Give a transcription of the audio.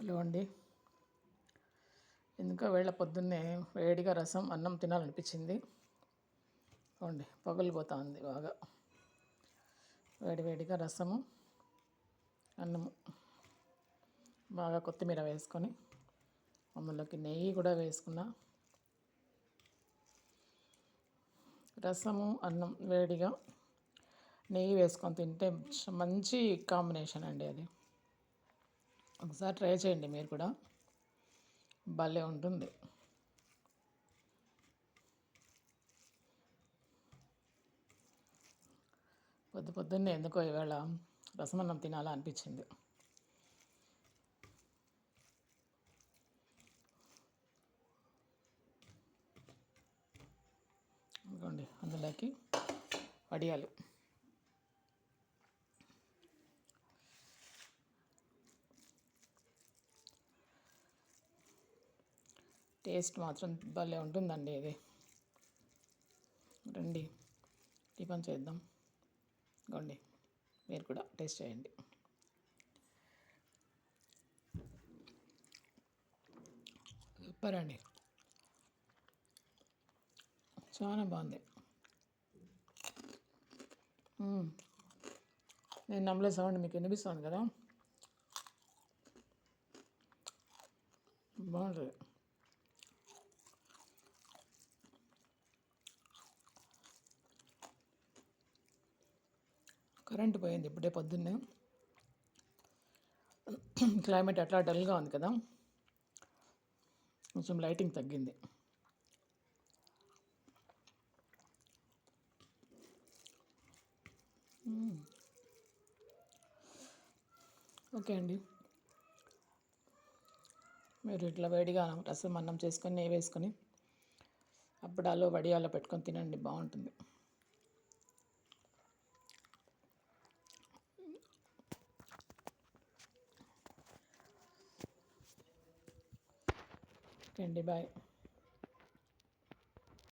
Hello అండి. ఎందుకో వేళ పొద్దున్నే వేడిగా రసం అన్నం తినాలనిపించింది. చూడండి పగిలిపోతా ఉంది బాగా. వేడివేడిగా రసము అన్నము బాగా కొత్తిమీర వేసుకొని అందులోకి నెయ్యి కూడా వేసుకున్నా. రసము అన్నం వేడిగా నెయ్యి వేసుకొని తింటే మంచి కాంబినేషన్ అండి అది. ఒకసారి ట్రై చేయండి మీరు కూడా, భలే ఉంటుంది. పొద్దున్నే ఎందుకో ఈవేళ రసమన్నం తినాలా అనిపించింది. అనుకోండి అందులోకి వడియాలు, టేస్ట్ మాత్రం భలే ఉంటుందండి ఇది. రండి టిఫిన్ చేద్దాం. ఇదిగోండి మీరు కూడా టేస్ట్ చేయండి. సూపర్ అండి, చాలా బాగుంది. నేను నమ్మలే సౌండ్ మీకు వినిపిస్తుంది కదా, బాగుంటుంది. కరెంటు పోయింది ఇప్పుడే పొద్దున్నే. క్లైమేట్ అట్లా డల్గా ఉంది కదా, కొంచెం లైటింగ్ తగ్గింది. ఓకే అండి, మీరు ఇట్లా వేడిగా రసం అన్నం చేసుకొని నెయ్యి వేసుకొని అప్పడాలో వడియాలో పెట్టుకొని తినండి, బాగుంటుంది. ఓకే అండి, బాయ్.